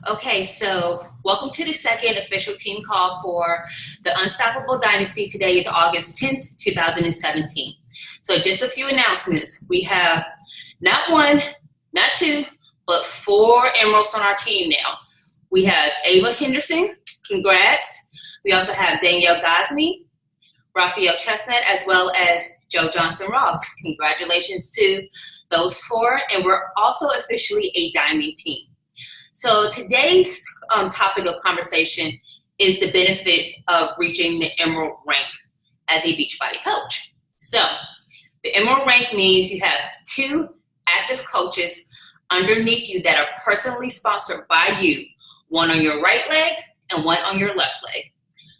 Okay, so welcome to the second official team call for the Unstoppable Dynasty. Today is August 10th, 2017. So just a few announcements. We have not one, not two, but four Emeralds on our team now. We have Ava Henderson, congrats. We also have Danielle Gosney, Raphael Chestnut, as well as Joe Johnson Ross. Congratulations to those four, and we're also officially a Diamond team. So today's topic of conversation is the benefits of reaching the Emerald rank as a Beachbody coach. So the Emerald rank means you have two active coaches underneath you that are personally sponsored by you, one on your right leg and one on your left leg.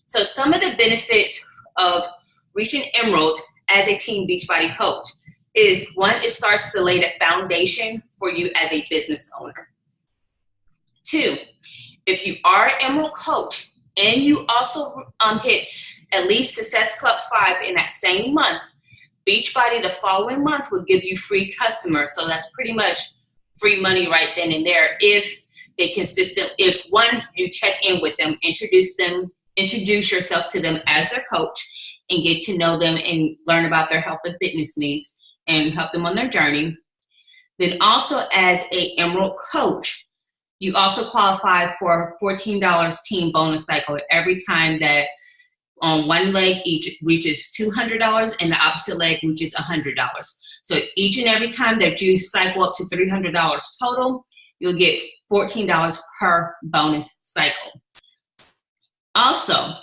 So some of the benefits of reaching Emerald as a Team Beachbody coach is, one, it starts to lay the foundation for you as a business owner. Two, if you are an Emerald coach and you also hit at least Success Club 5 in that same month, Beachbody the following month will give you free customers. So that's pretty much free money right then and there if one, you check in with them, introduce yourself to them as their coach and get to know them and learn about their health and fitness needs and help them on their journey. Then also as a Emerald coach, you also qualify for a $14 team bonus cycle every time that on one leg each reaches $200 and the opposite leg reaches $100. So each and every time that you cycle up to $300 total, you'll get $14 per bonus cycle. Also,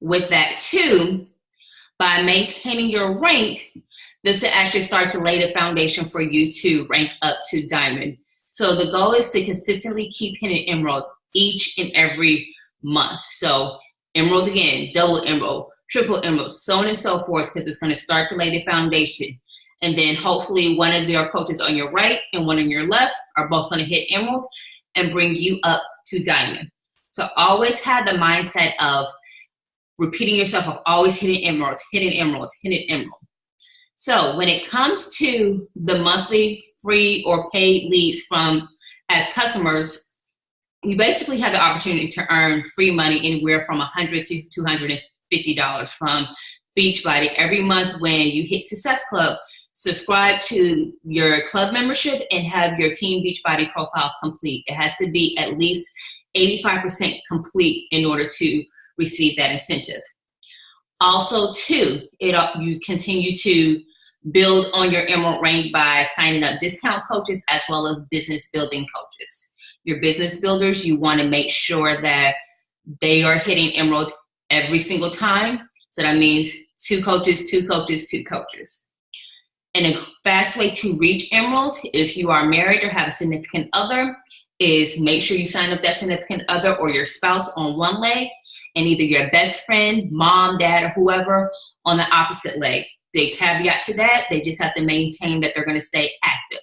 with that too, by maintaining your rank, this will actually start to lay the foundation for you to rank up to Diamond. So the goal is to consistently keep hitting Emerald each and every month. So Emerald again, double Emerald, triple Emerald, so on and so forth, because it's going to start to lay the foundation. And then hopefully one of your coaches on your right and one on your left are both going to hit Emerald and bring you up to Diamond. So always have the mindset of repeating yourself of always hitting Emerald, hitting Emerald, hitting Emerald. So when it comes to the monthly free or paid leads from as customers, you basically have the opportunity to earn free money anywhere from $100 to $250 from Beachbody every month when you hit Success Club. Subscribe to your club membership and have your Team Beachbody profile complete. It has to be at least 85% complete in order to receive that incentive. Also, too, you continue to build on your Emerald rank by signing up discount coaches as well as business building coaches. Your business builders, you want to make sure that they are hitting Emerald every single time. So that means two coaches, two coaches, two coaches. And a fast way to reach Emerald, if you are married or have a significant other, is make sure you sign up that significant other or your spouse on one leg, and either your best friend, mom, dad, or whoever on the opposite leg. The caveat to that, they just have to maintain that they're going to stay active.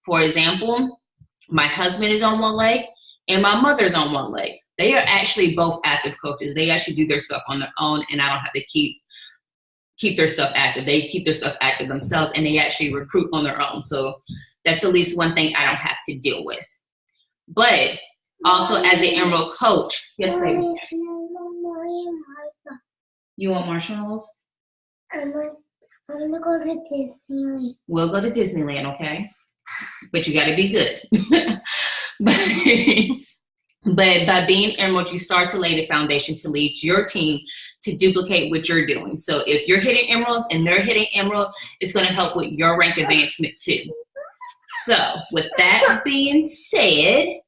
For example, my husband is on one leg and my mother's on one leg. They are actually both active coaches. They actually do their stuff on their own, and I don't have to keep their stuff active. They keep their stuff active themselves, and they actually recruit on their own. So that's at least one thing I don't have to deal with. But also as an Emerald coach, yes, baby. You want marshmallows? I'm gonna go to Disneyland. We'll go to Disneyland, okay? But you gotta be good. But by being Emerald, you start to lay the foundation to lead your team to duplicate what you're doing. So if you're hitting Emerald and they're hitting Emerald, it's gonna help with your rank advancement too. So with that being said,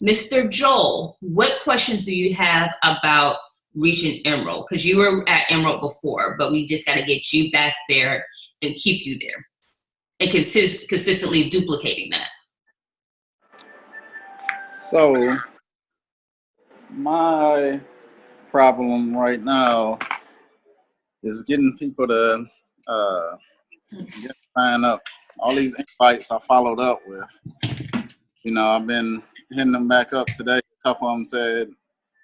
Mr. Joel, what questions do you have about reaching Emerald? Because you were at Emerald before, but we just got to get you back there and keep you there and consistently duplicating that. So my problem right now is getting people to sign up. All these invites I followed up with. You know, I've been hitting them back up today. A couple of them said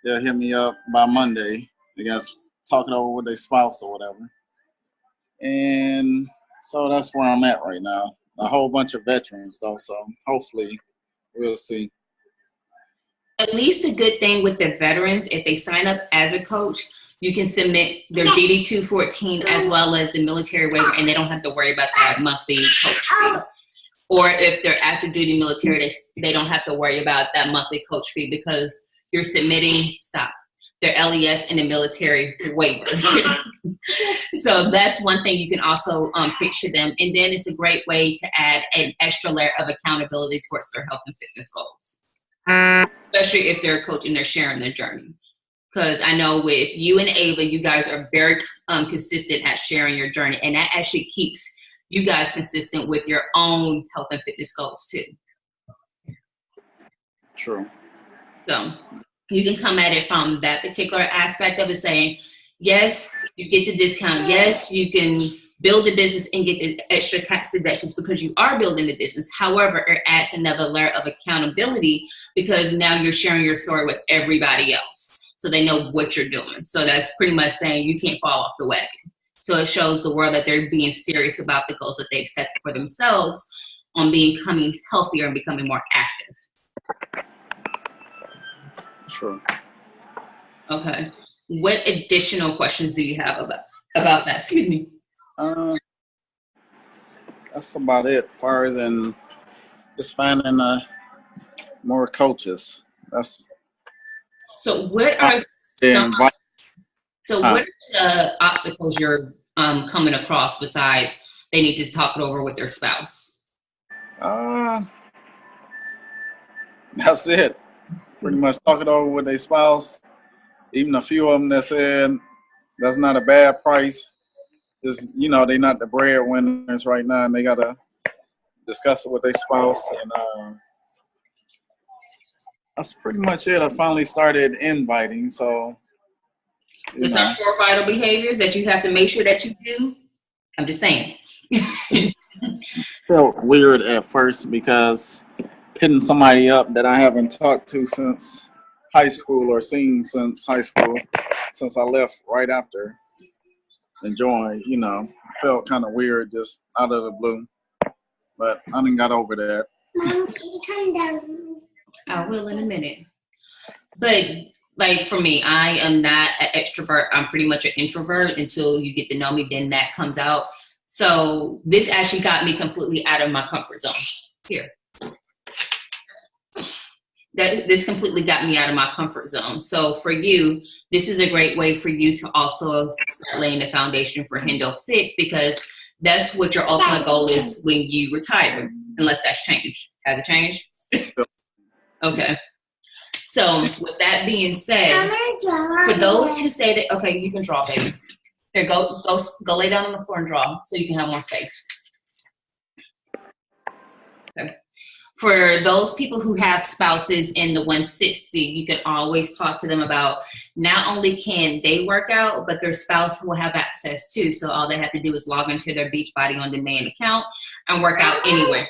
they'll hit me up by Monday. I guess talking over with their spouse or whatever. And so that's where I'm at right now. A whole bunch of veterans though, so hopefully we'll see. At least a good thing with the veterans, if they sign up as a coach, you can submit their DD 214 as well as the military waiver, and they don't have to worry about that monthly coach fee. Or if they're active duty military, they don't have to worry about that monthly coach fee because you're submitting their LES and the military waiver. So that's one thing you can also picture them. And then it's a great way to add an extra layer of accountability towards their health and fitness goals, especially if they're a coach and they're sharing their journey. Because I know with you and Ava, you guys are very consistent at sharing your journey, and that actually keeps you guys consistent with your own health and fitness goals too. True. So you can come at it from that particular aspect of it, saying, yes, you get the discount. Yes, you can build the business and get the extra tax deductions because you are building the business. However, it adds another layer of accountability because now you're sharing your story with everybody else, so they know what you're doing. So that's pretty much saying you can't fall off the wagon. So it shows the world that they're being serious about the goals that they've set for themselves on becoming healthier and becoming more active. Sure. Okay. What additional questions do you have about that? Excuse me. That's about it. As far as in just finding more coaches. So what are what are the obstacles you're coming across besides they need to talk it over with their spouse? That's it. Pretty much talk it over with their spouse. Even a few of them that said that's not a bad price. Just, they're not the breadwinners right now, and they gotta discuss it with their spouse. And that's pretty much it. I finally started inviting, so. Those are 4 vital behaviors that you have to make sure that you do. I'm just saying. Felt weird at first because hitting somebody up that I haven't talked to since high school or seen since high school, since I left right after and joined, felt kind of weird just out of the blue. But I done got over that. Mom, can you come down? I will in a minute. But like for me, I am not an extrovert. I'm pretty much an introvert until you get to know me, then that comes out. So this actually got me completely out of my comfort zone. Here. This completely got me out of my comfort zone. So for you, this is a great way for you to also start laying the foundation for Hendo Fit, because that's what your ultimate goal is when you retire, unless that's changed. Has it changed? Okay. So with that being said, for those who say that, okay, you can draw, baby. Here, go lay down on the floor and draw so you can have more space. Okay. For those people who have spouses in the 160, you can always talk to them about not only can they work out, but their spouse will have access too. So all they have to do is log into their Beachbody On Demand account and work out anywhere.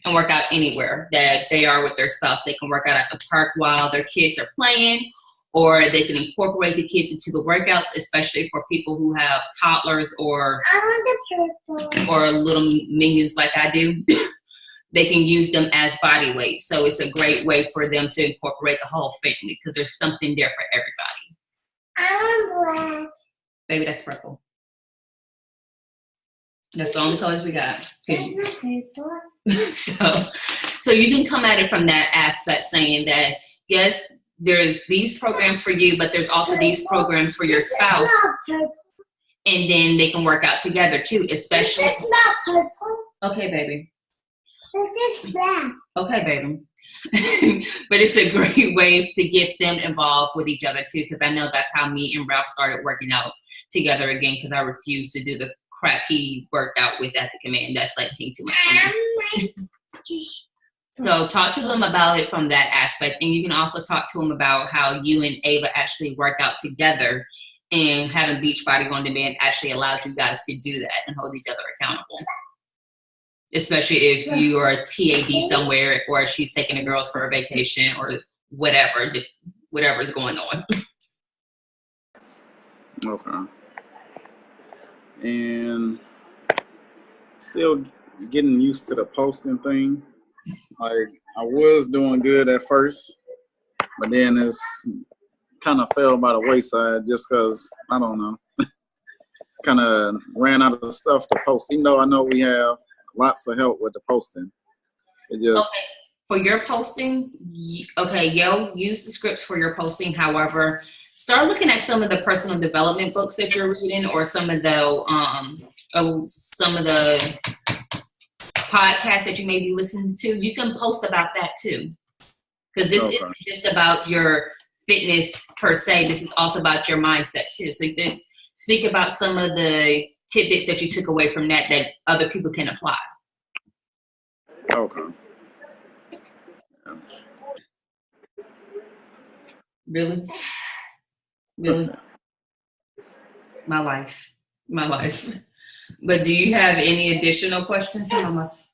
And work out anywhere that they are with their spouse. They can work out at the park while their kids are playing, or they can incorporate the kids into the workouts, especially for people who have toddlers or little minions like I do. They can use them as body weight. So it's a great way for them to incorporate the whole family because there's something there for everybody. I want black. Baby, that's purple. That's the only colors we got. So you can come at it from that aspect, saying that, yes, there's these programs for you, but there's also these programs for your spouse. And then they can work out together too, especially. This is not purple. Okay, baby. This is black. Okay, baby. But it's a great way to get them involved with each other too, because I know that's how me and Ralph started working out together again, because I refused to do the crap he worked out with at the command. That's like too much for me. So talk to them about it from that aspect, and you can also talk to them about how you and Ava actually work out together, and having Beachbody On Demand actually allows you guys to do that and hold each other accountable. Especially if you are a TAD somewhere, or she's taking the girls for a vacation, or whatever's going on. Okay. And still getting used to the posting thing. Like, I was doing good at first, but then it's kind of fell by the wayside just because, I don't know, kind of ran out of the stuff to post. Even though I know we have lots of help with the posting. It just... Okay. For your posting, yo, use the scripts for your posting. However, start looking at some of the personal development books that you're reading, or some of the podcasts that you may be listening to. You can post about that too, because this isn't just about your fitness per se. This is also about your mindset too. So you can speak about some of the tidbits that you took away from that other people can apply. Okay. Really? My life. But do you have any additional questions, Thomas?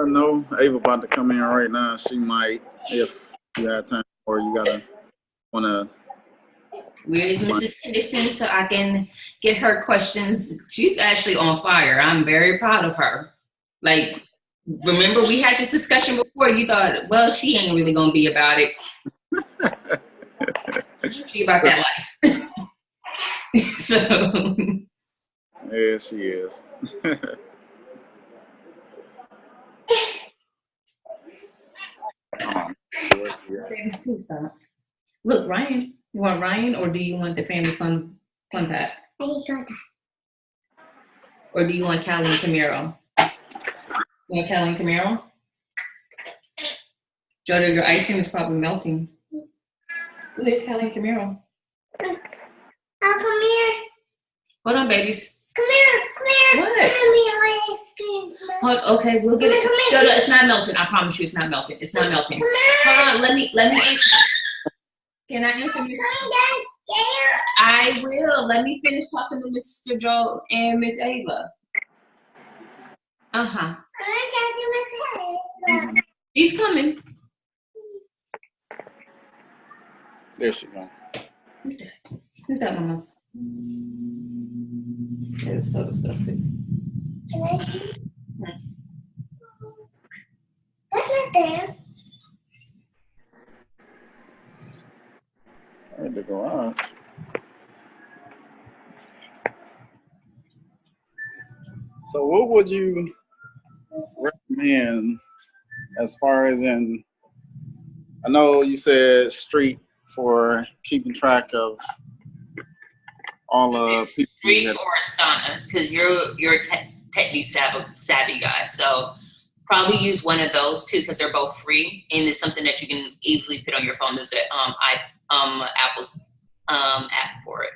No. Ava about to come in right now. She might, if you have time, or you wanna. Where is Mrs. Henderson so I can get her questions? She's actually on fire. I'm very proud of her. Like, remember we had this discussion before. You thought, well, she ain't really gonna be about it. She about that life. So. Yeah, she is. Please stop. Look, Ryan. You want Ryan, or do you want the family fun pack? I just got that. Or do you want Callie and Camaro? You want Callie and Camaro? Jojo, your ice cream is probably melting. Ooh, there's Callie and Camaro. Oh, come here. Hold on, babies. Come here. What? Give me ice cream. Okay, we'll get it. Come here. Jojo, it's not melting. I promise you, it's not melting. It's not melting. Come here. Hold on, let me answer. Can I answer Miss? Come downstairs. I will. Let me finish talking to Mr. Joel and Miss Ava. I'm talking with her. She's coming. There she goes. Who's that? Who's that, mamas? It's so disgusting. Can I see? That's not there. I had to go out. So what would you recommend as far as in, I know you said street for keeping track of all the people. Street or Asana, because you're technically savvy guy. So probably use one of those two, because they're both free and it's something that you can easily put on your phone. There's Apple's app for it.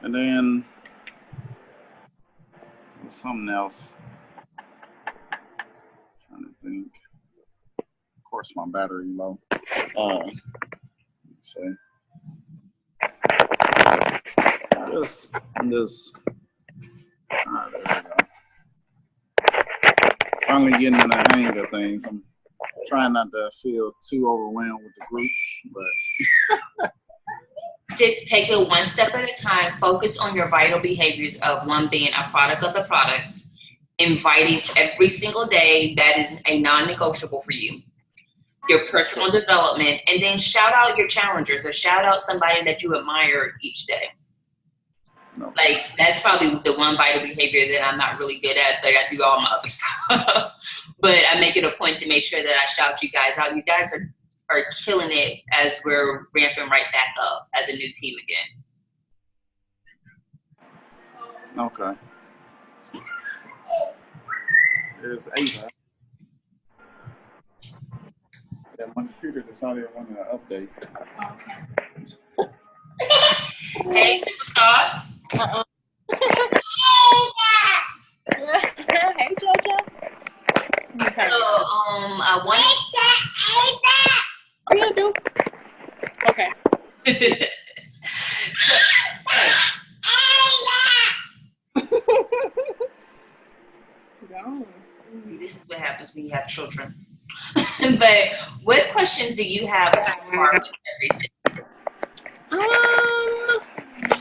And then something else. Trying to think. Of course, my battery low. Let's see. Just. There we go. Finally getting in the hang of things. I'm trying not to feel too overwhelmed with the groups, but. Just take it one step at a time. Focus on your vital behaviors of one being a product of the product. Inviting every single day, that is a non-negotiable for you. Your personal development, and then shout out your challengers or shout out somebody that you admire each day. No. Like, that's probably the one vital behavior that I'm not really good at, but I do all my other stuff. But I make it a point to make sure that I shout you guys out. You guys are killing it as we're ramping right back up as a new team again. Okay. There's Ava. Yeah, my computer decided I wanted to update. Hey, superstar. Hey, JoJo. So, I wanted. Oh, yeah, I do. Okay. This is what happens when you have children. But what questions do you have so far with everything?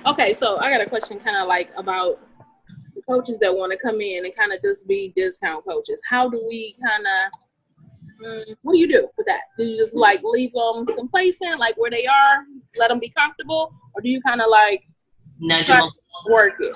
Okay, so I got a question kind of like about coaches that want to come in and kind of just be discount coaches. How do we kind of What do you do with that? Do you just like leave them complacent, like where they are, let them be comfortable, or do you kind of like Nudge try them. to work it?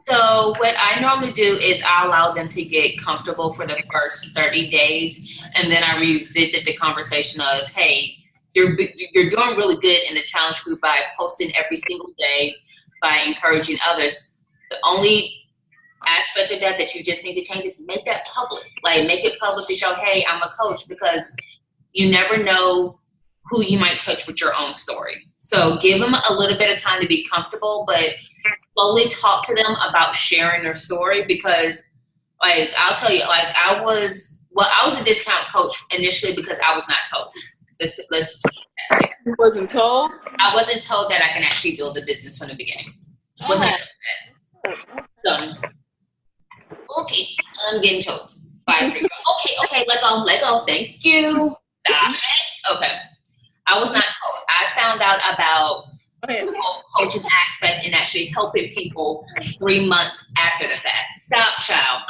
So what I normally do is I allow them to get comfortable for the first 30 days, and then I revisit the conversation of, hey, you're doing really good in the challenge group by posting every single day, by encouraging others. The only aspect of that you just need to change is make that public. Like, make it public to show, hey, I'm a coach, because you never know who you might touch with your own story. So give them a little bit of time to be comfortable, but slowly talk to them about sharing their story, because like, I'll tell you, like, I was a discount coach initially because I was not told. You wasn't told? I wasn't told that I can actually build a business from the beginning. Wasn't told that. So, okay, I'm getting choked by 3 girls. Okay, let go. Thank you. Stop it. Okay. I was not told. I found out about the whole coaching aspect and actually helping people 3 months after the fact. Stop, child.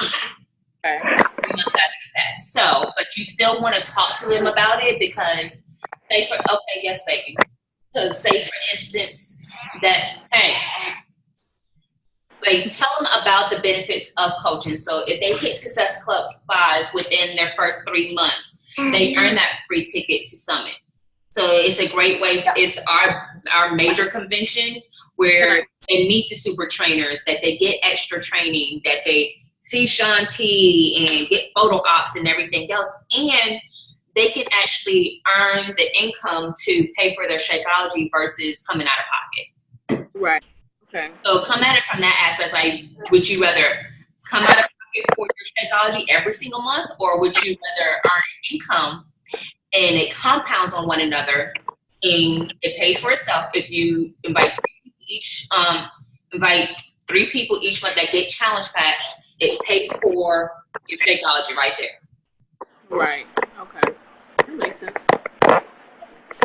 Okay. 3 months after the fact. So, but you still want to talk to them about it, because yes, baby. So say, for instance, that, hey, like, tell them about the benefits of coaching. So if they hit Success Club 5 within their first 3 months, they earn that free ticket to Summit. So it's a great way. It's our major convention where they meet the super trainers, that they get extra training, that they see Shaun T and get photo ops and everything else. And they can actually earn the income to pay for their Shakeology versus coming out of pocket. Right. Okay. So come at it from that aspect. Like, would you rather come out of pocket for your Shakeology every single month, or would you rather earn income and it compounds on one another and it pays for itself if you invite three people each month that get challenge packs? It pays for your Shakeology right there. Right. Okay. That makes sense.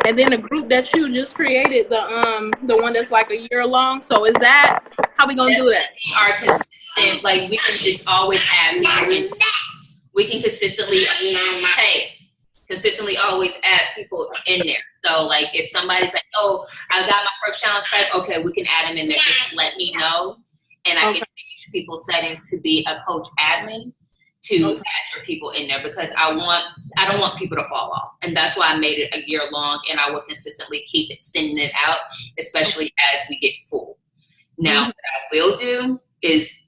And then the group that you just created, the one that's like a year long. So is that how we gonna do that? Are consistent. Like, we can just always add people in. We can consistently always add people in there. So like, if somebody's like, oh, I got my first challenge pack, okay, we can add them in there. Just let me know, and I can change people's settings to be a coach admin to add your people in there, because I don't want people to fall off. And that's why I made it a year long, and I will consistently keep extending it out, especially as we get full. Now, what I will do is,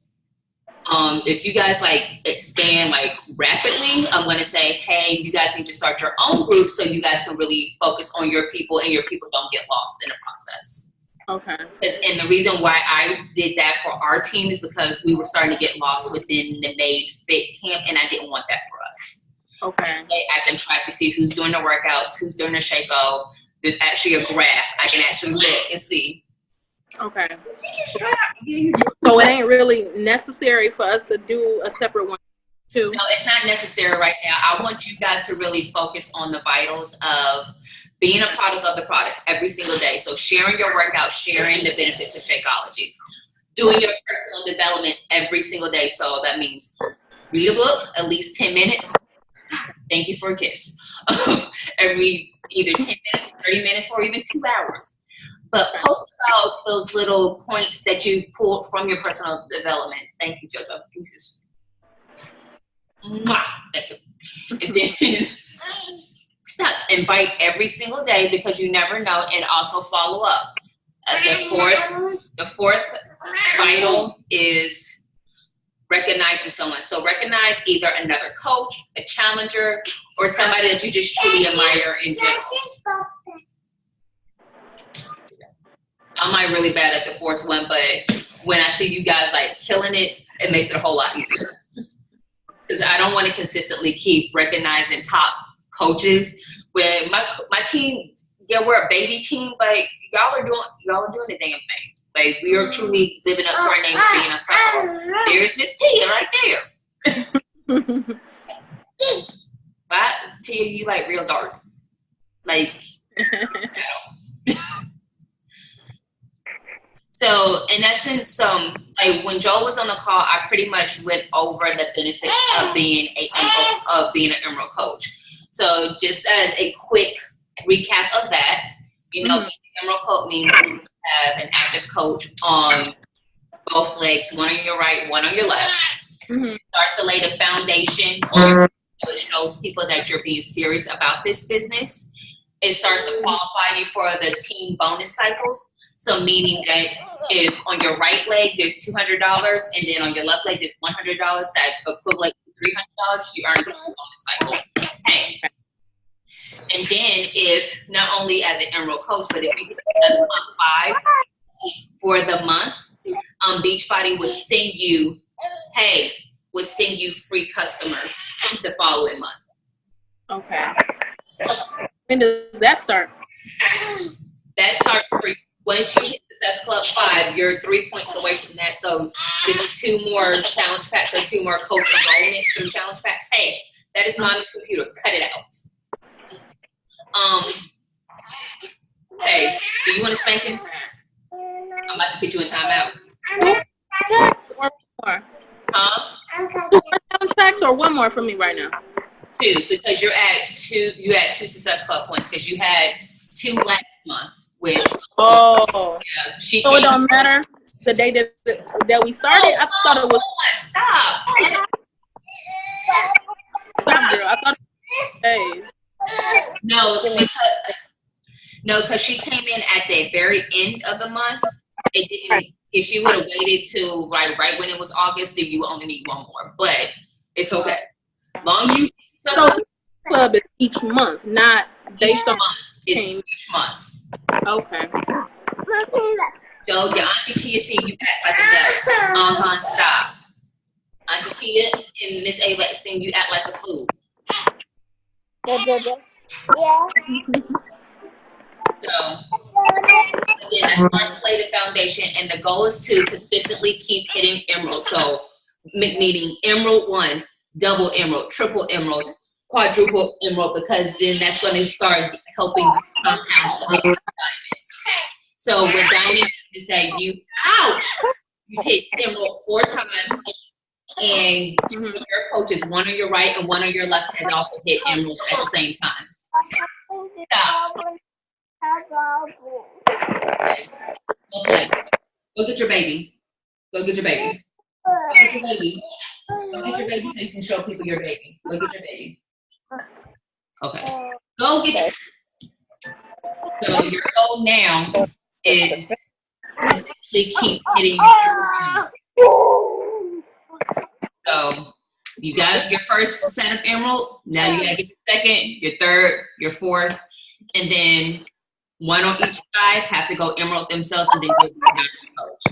if you guys like expand like rapidly, I'm going to say, hey, you guys need to start your own group so you guys can really focus on your people and your people don't get lost in the process. Okay. And the reason why I did that for our team is because we were starting to get lost within the Made Fit camp, and I didn't want that for us. Okay. I can track to see who's doing the workouts, who's doing the Shakeo. There's actually a graph. I can actually look and see. Okay. So it ain't really necessary for us to do a separate one too. No, it's not necessary right now. I want you guys to really focus on the vitals of being a product of the product every single day. So sharing your workout, sharing the benefits of Shakeology, doing your personal development every single day. So that means read a book, at least 10 minutes. Thank you for a kiss. Every either 10 minutes, 30 minutes, or even 2 hours. But post about those little points that you pulled from your personal development. Thank you, JoJo. Mwah. Thank you. And then invite every single day, because you never know, and also follow up. The fourth vital is recognizing someone. So recognize either another coach, a challenger, or somebody that you just truly admire in general. I'm like really bad at the fourth one, but when I see you guys like killing it, it makes it a whole lot easier. Because I don't want to consistently keep recognizing top coaches. When my team, yeah, we're a baby team, but y'all are doing the damn thing. Like, we are truly living up to our name for being unstoppable. There's Miss Tia right there. But Tia, you like real dark. Like, So in essence, like when Joel was on the call, I pretty much went over the benefits of being an Emerald coach. So just as a quick recap of that, you know, being an Emerald coach means you have an active coach on both legs, one on your right, one on your left. Starts to lay the foundation. It shows people that you're being serious about this business. It starts to qualify you for the team bonus cycles. So meaning that if on your right leg there's $200 and then on your left leg there's $100, that equivalent to $300, you earn 2 bonus cycles. Okay. And then if not only as an Emerald coach, but if you hit month 5 for the month, Beachbody would send you free customers the following month. Okay. When does that start? That starts free. Once you hit Success Club 5, you're 3 points away from that. So there's 2 more challenge packs or 2 more coach enrollments through challenge packs. Hey, that is Mommy's computer. Cut it out. Hey, do you want a spanking? I'm about to put you in timeout. Or more? Huh? 2 more challenge packs or 1 more for me right now? 2, because you're at 2. You had 2 Success Club points because you had 2 last month with. Oh. Yeah, so it don't matter the day that we started. I thought it was. Stop. Stop, girl. I thought it was days. No, because she came in at the very end of the month. It didn't. If you would have waited till right when it was August, then you only need 1 more. But it's okay. Long as you. So club is each month, not each month. It's each month. Okay. So your Auntie Tia see you act like a nut. Stop. Auntie Tia and Miss Ava seeing you act like a fool. Yeah. So again, that starts to lay the foundation, and the goal is to consistently keep hitting Emerald. So meaning Emerald 1, double Emerald, triple Emerald, quadruple Emerald, because then that's going to start helping compound the diamond. So with diamond is that you hit Emerald 4 times, and your coach is 1 on your right and 1 on your left has also hit Emerald at the same time. Stop. Okay. Go get your baby. Go get your baby. Go get your baby. Go get your baby so you can show people your baby. Go get your baby. Okay. Go get your. So your goal now is basically keep hitting. So you got your first set of Emerald. Now you gotta get your second, your third, your fourth, and then 1 on each side have to go Emerald themselves, and then go to the Diamond coach.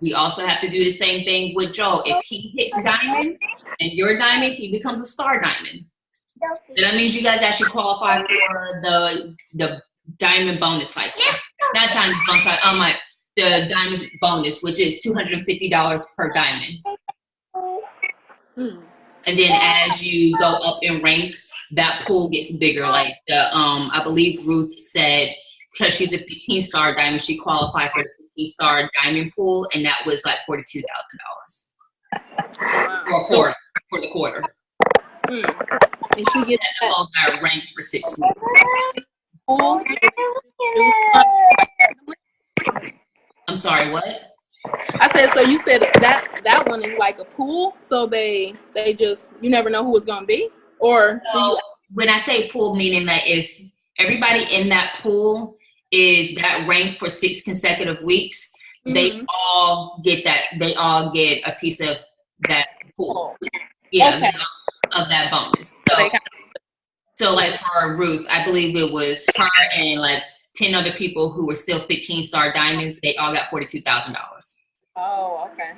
We also have to do the same thing with Joe. If he hits Diamond and you're Diamond, he becomes a Star Diamond. So that means you guys actually qualify for the Diamond bonus cycle. Not Diamond bonus cycle, the Diamond bonus, which is $250 per diamond. And then as you go up in rank, that pool gets bigger. Like I believe Ruth said, because she's a 15-star diamond, she qualified for the 15-star diamond pool, and that was like $42,000 for the quarter. And she gets that rank for 6 weeks. I'm sorry, what? I said, so you said that one is like a pool, so they just, you never know who it's gonna be, or so when I say pool, meaning that if everybody in that pool is that rank for 6 consecutive weeks, they all get that. They all get a piece of that pool. Yeah, okay. Of that bonus. So like for Ruth, I believe it was her and like 10 other people who were still 15-star diamonds. They all got $42,000. Oh, okay.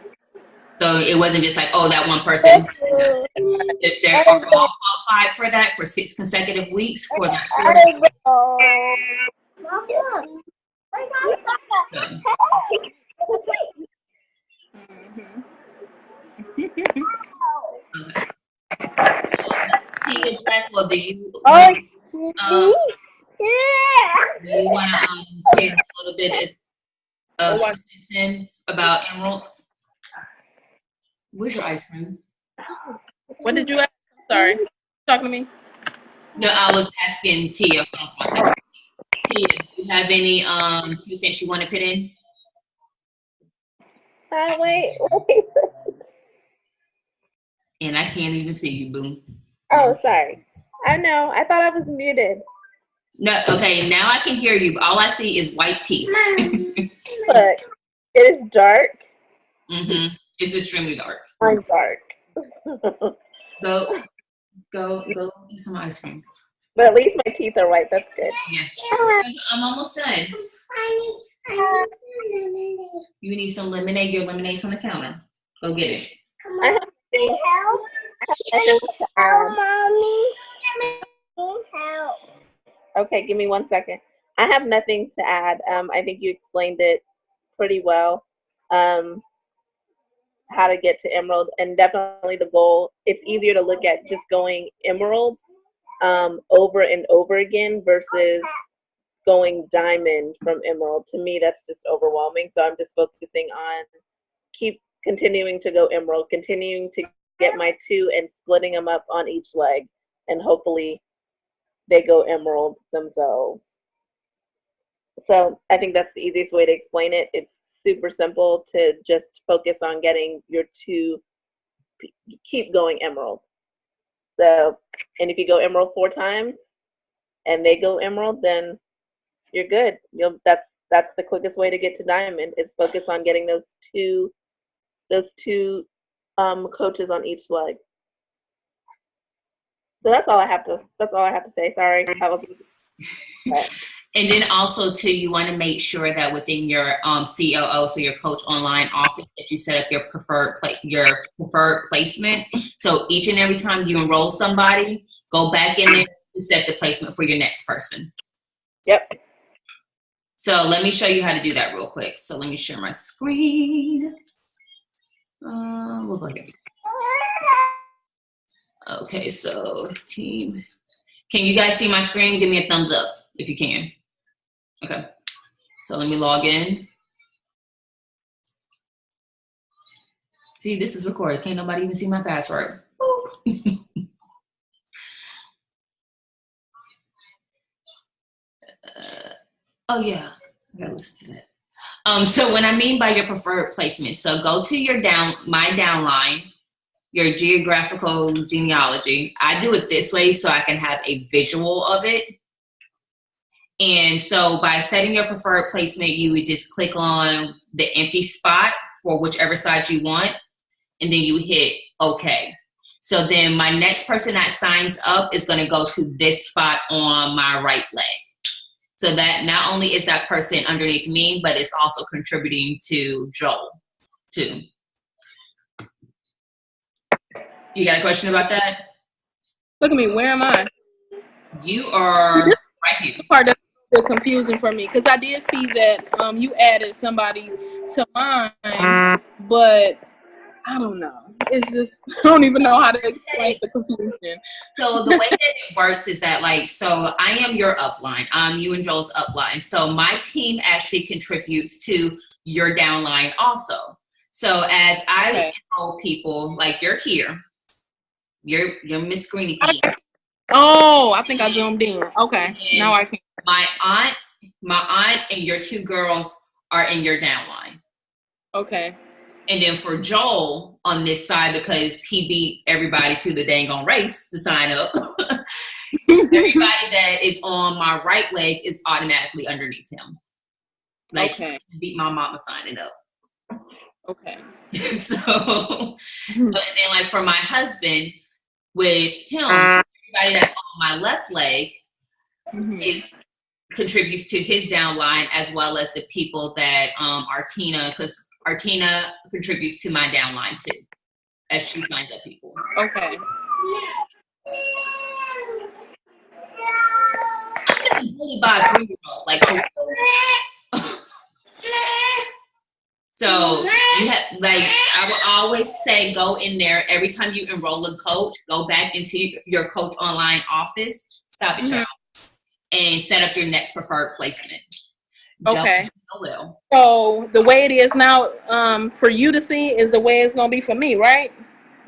So it wasn't just like, oh, that one person. If they're all qualified for that for 6 consecutive weeks for that quarter. Tia Blackwell, do you want to get a little bit of discussion about Emerald? Where's your ice cream? What did you ask? Sorry. Talking to me? No, I was asking Tia. Hold on for a second. Tia, do you have any 2 cents you want to put in? Wait. And I can't even see you, boom. Oh, sorry. I know. I thought I was muted. No, okay, now I can hear you, but all I see is white teeth. Look, it is dark. It's extremely dark. I'm dark. Go eat some ice cream. But at least my teeth are white. That's good. Yeah. I'm almost done. You need some lemonade. Your lemonade's on the counter. Go get it. I have nothing to add. Help. Okay, give me 1 second. I have nothing to add. I think you explained it pretty well. How to get to Emerald, and definitely the goal. It's easier to look at just going Emerald over and over again versus going Diamond from Emerald. To me, that's just overwhelming. So I'm just focusing on keep continuing to go Emerald, continuing to get my 2 and splitting them up on each leg, and hopefully they go Emerald themselves. So I think that's the easiest way to explain it. It's super simple to just focus on getting your 2, keep going Emerald. So, and if you go Emerald 4 times and they go Emerald, then you're good. That's the quickest way to get to Diamond, is focus on getting those two coaches on each leg. So that's all I have to say. Sorry. And then also too, you want to make sure that within your COO, so your coach online office, that you set up your preferred placement. So each and every time you enroll somebody, go back in there to set the placement for your next person. Yep. So let me show you how to do that real quick. So let me share my screen. We'll go here. Okay, so team. Can you guys see my screen? Give me a thumbs up if you can. Okay, so let me log in. See, this is recorded. Can't nobody even see my password. Oh yeah, I gotta listen to that. So what I mean by your preferred placement, so go to your my downline, your geographical genealogy. I do it this way so I can have a visual of it. And so by setting your preferred placement, you would just click on the empty spot for whichever side you want, and then you hit OK. So then my next person that signs up is going to go to this spot on my right leg. So that not only is that person underneath me, but it's also contributing to Joel too. You got a question about that? Look at me. Where am I? You are right here. Part that's a bit confusing for me, because I did see that you added somebody to mine, but I don't know. It's just, I don't even know how to explain the confusion. So the way that it works is that, like, so I am your upline. I'm you and Joel's upline. So my team actually contributes to your downline also. So as I enroll people, like you're here, you're Miss Greenie P. Oh, I think I zoomed in. Okay, and now I can. My aunt and your 2 girls are in your downline. Okay. And then for Joel on this side, because he beat everybody to the dang on race to sign up, everybody that is on my right leg is automatically underneath him. Like, beat my mama signing up. Okay. so and then like for my husband, with him, everybody that's on my left leg contributes to his downline, as well as the people that Artina, because Artina contributes to my downline too, as she signs up people. Okay. I'm really by a 3-year-old, like. So you have, like, I will always say, go in there every time you enroll a coach, go back into your coach online office, stop it, child, and set up your next preferred placement. Okay. So the way it is now, for you to see is the way it's gonna be for me, right?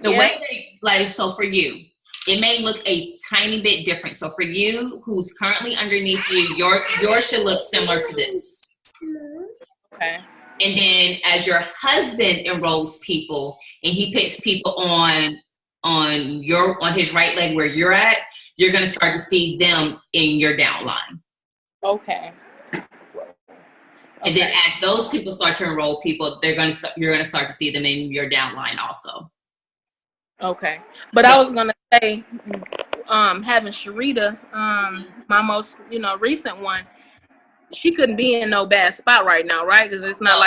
The way that, like, so for you, it may look a tiny bit different. So for you, who's currently underneath you, yours should look similar to this. Okay. And then as your husband enrolls people and he picks people on his right leg where you're at, you're gonna start to see them in your downline. Okay. And then as those people start to enroll people, you're gonna start to see them in your downline also. Okay. But I was gonna say, having Sharita, my most recent one, she couldn't be in no bad spot right now, right? Because it's not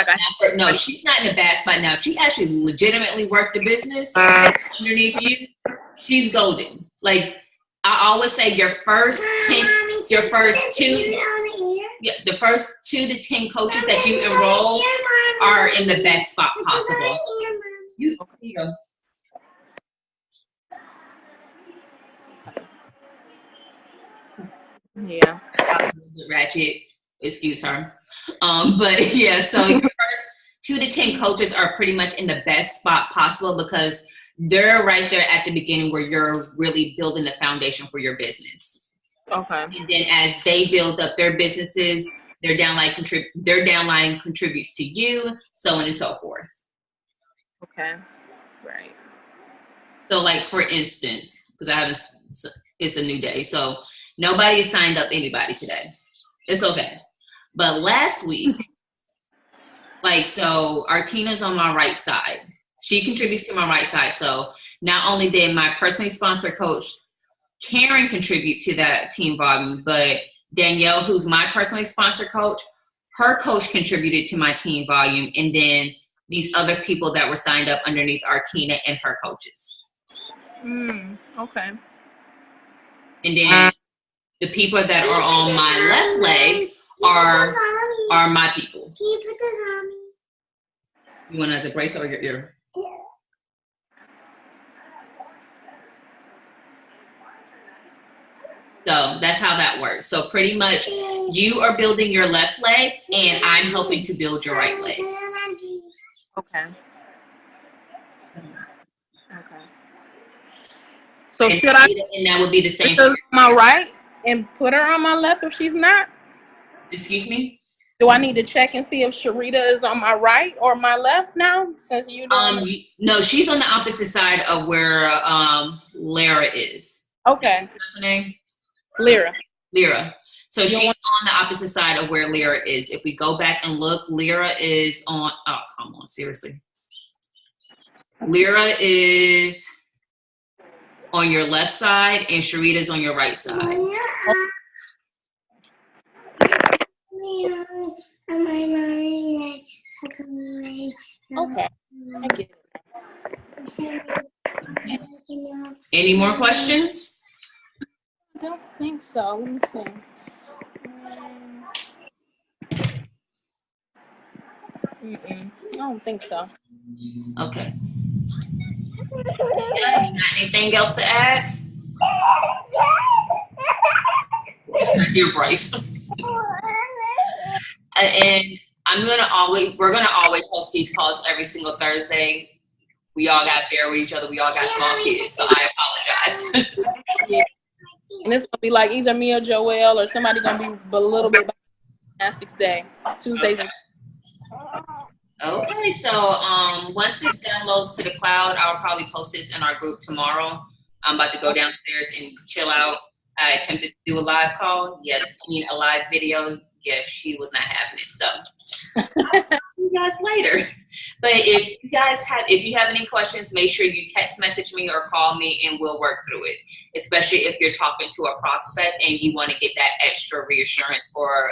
no, she's not in a bad spot now. She actually legitimately worked the business underneath you. She's golden. Like I always say, the first 2 to 10 coaches that you enroll are in the best spot possible. You go. Yeah. Ratchet. Excuse her. But yeah, so your first 2 to 10 coaches are pretty much in the best spot possible because they're right there at the beginning where you're really building the foundation for your business. Okay. And then as they build up their businesses, their downline contributes to you, so on and so forth. Okay. Right. So like for instance, because it's a new day, so nobody has signed up anybody today. It's okay. But last week, so Artina's on my right side. She contributes to my right side. So not only did my personally sponsored coach, Karen, contribute to that team volume, but Danielle, who's my personally sponsored coach, her coach contributed to my team volume. And then these other people that were signed up underneath Artina and her coaches. Okay. And then the people that are on my left leg are my people. Can you put this on me? You want it as a brace or your ear? Yeah. So that's how that works. So pretty much you are building your left leg and I'm helping to build your right leg. Okay. Okay. So And should I and that would be the same. put her on my right and put her on my left if she's not? Excuse me? Do I need to check and see if Sharita is on my right or my left now? Since you no, she's on the opposite side of where Lara is. Okay. What's her name? Lyra. So she's on the opposite side of where Lyra is. If we go back and look, Lyra is on, oh, come on, seriously. Lyra is on your left side and Sharita's on your right side. Okay. I get it. Any more questions? I don't think so. Let me see. I don't think so. Okay. You got anything else to add? Here, Bryce. And we're gonna always host these calls every single Thursday. We all got bear with each other. We all got small kids, so I apologize. Yeah. And it's gonna be like either me or Joelle or somebody gonna be a little bit by gymnastics day, Tuesdays. Okay, so once this downloads to the cloud, I'll probably post this in our group tomorrow. I'm about to go downstairs and chill out. I attempted to do a live call. Yeah, a live video. Yeah, she was not having it. So I'll talk to you guys later. But if you have any questions, make sure you text message me or call me and we'll work through it. Especially if you're talking to a prospect and you want to get that extra reassurance or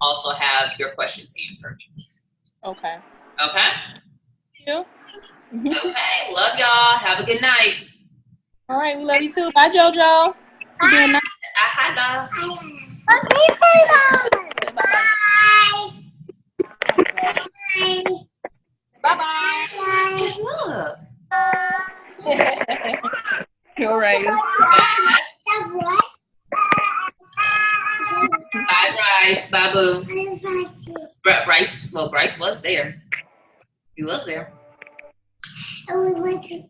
also have your questions answered. Okay. Okay? You? Okay. Love y'all. Have a good night. All right, we love you too. Bye, JoJo. Hi, love. Okay, Bye-bye. Look. All right. Bye, Bryce. Bye, Boo. Bryce was there. He was there. I was watching.